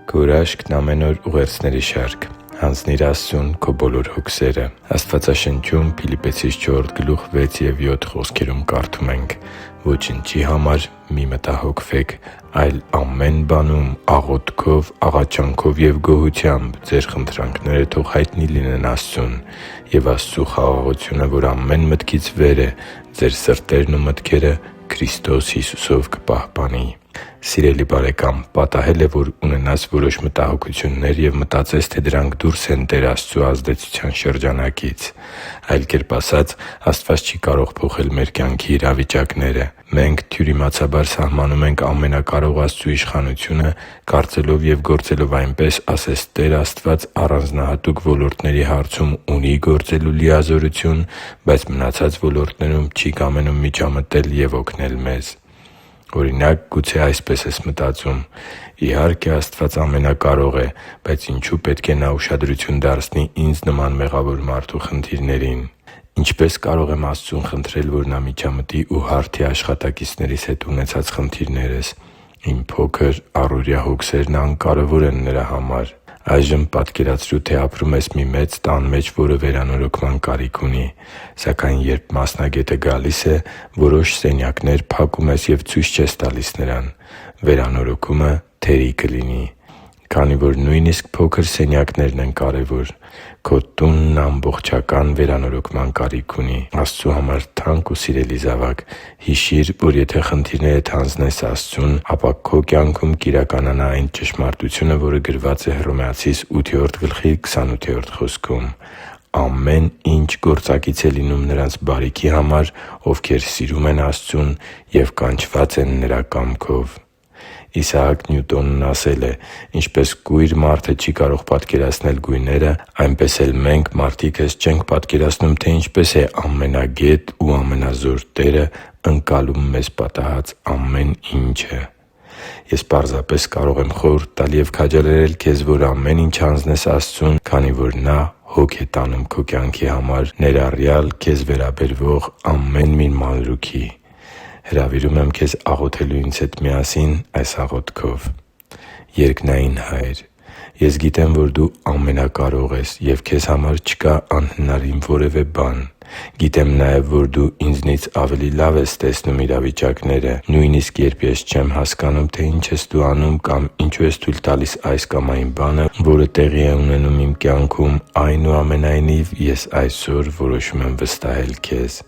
Քո հրաշքն ամեն օր ուղերձների շարք։ Հանձնի՛ր Աստծուն քո բոլոր հոգսերը։ Աստվածաշնչում Փիլիպպեցիս 4:6-7 խոսքերում կարդում ենք. «Ոչնչի համար մի մտահոգվեք, այլ ամեն բանում աղոթքով, աղաչանքով և գոհությամբ ձեր խնդրանքները թող հայտնի լինեն Աստծուն, և Աստծու խաղաղությունը, որ ամեն մտքից վեր է, ձեր սրտերն ու մտքերը Քրիստոս Հիսուսով կպահպանի»։ Սիրելի՛ բարեկամ, պատահե՞լ է, որ ունենաս որոշ մտահոգություններ և մտածես, թե դրանք դուրս են Տեր Աստծու ազդեցության շրջանակից։ Այլ կերպ ասած, Աստված չի կարող փոխել մեր կյանքի իրավիճակները։ Մենք թյուրիմացաբար սահմանում ենք Ամենակարող Աստծու իշխանությունը՝ կարծելով և գործելով այնպես, ասես Տեր Աստված առանձնահատուկ ոլորտների հարցում ունի գործելու լիազորություն, բայց մնացած ոլորտներում չի կամենում միջամտել և օգնել մեզ։ Օրինակ, գուցե այսպես ես մտածում. «Իհարկե, Աստված ամենակարող է, բայց ինչո՞ւ պետք է Նա ուշադրություն դարձնի ինձ նման մեղավոր մարդու խնդիրներին։ Ինչպե՞ս կարող եմ Աստծուն խնդրել, որ Նա միջամտի ու հարթի աշխատակիցներիս հետ ունեցած խնդիրներս։ Իմ փոքր, առօրյա հոգսերն անկարևոր են Նրա համար»։ Այժմ պատկերացրու, թե ապրում ես մի մեծ տան մեջ, որը վերանորոգման կարիք ունի։ Սակայն երբ մասնագետը գալիս է, որոշ սենյակներ փակում ես և ցույց չես տալիս նրան։ Վերանորոգումը թերի կլինի։ Քանի որ նույնիսկ փոքր սենյակներն են կարևոր։ Քո տունն ամբողջական վերանորոգման կարիք ունի։ Աստծու համար թանկ ու սիրելի՛ զավակ, հիշի՛ր, որ եթե խնդիրներդ հանձնես Աստծուն, ապա քո կյանքում կիրականանա այն ճշմարտությունը, որը գրված է Հռոմեացիս 8:28 խոսքում. «Ամեն ինչ գործակից է լինում նրանց բարիքի համար, ովքեր սիրում են Աստծուն և կանչված են Նրա կամքով»։ Իսահակ Նյուտոնն ասել է. «Ինչպես կույր մարդը չի կարող պատկերացնել գույները, այնպես էլ մենք՝ մարդիկս, չենք պատկերացնում, թե ինչպես է ամենագետ ու ամենազոր Տերը ընկալում մեզ պատահած ամեն ինչը»։ Ես պարզապես կարող եմ խորհուրդ տալ և քաջալերել քեզ, որ ամեն ինչ հանձնես Աստծուն, քանի որ Նա հոգ է տանում քո կյանքի համար, ներառյալ քեզ վերաբերվող ամեն մի մանրուքի։ Հրավիրում եմ քեզ աղոթելու ինձ հետ միասին այս աղոթքով. «Երկնային Հա՛յր, ես գիտեմ, որ Դու ամենակարող ես, և Քեզ համար չկա անհնարին որևէ բան։ Գիտեմ նաև, որ Դու ինձնից ավելի լավ ես տեսնում իրավիճակները։ Նույնիսկ երբ ես չեմ հասկանում, թե ինչ ես Դու անում կամ ինչու ես թույլ տալիս այս կամ այն բանը, որը տեղի է ունենում իմ կյանքում, այնուամենայնիվ, ես այսօր որոշում եմ վստահել Քեզ։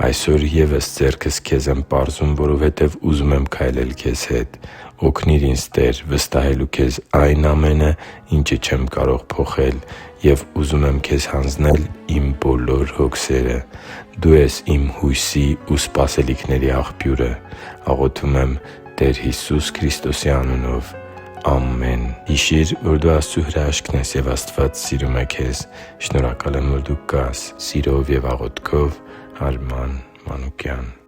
Այսօր ևս ձեռքս Քեզ եմ պարզում, որովհետև ուզում եմ քայլել Քեզ հետ։ Օգնի՛ր ինձ, Տե՛ր, վստահելու Քեզ այն ամենը, ինչը չեմ կարող փոխել, և ուզում եմ Քեզ հանձնել իմ բոլոր հոգսերը։ Դու ես իմ հույսի ու սպասելիքների աղբյուրը։ Աղոթում եմ Տեր Հիսուս Քրիստոսի անունով։ Ամեն»։ Հիշի՛ր, որ դու Աստծո հրաշքն ես, և Աստված սիրում է քեզ։ Շնորհակալ եմ, որ դու կա՛ս։ Սիրով և աղոթքով, Արման Մանուկյան։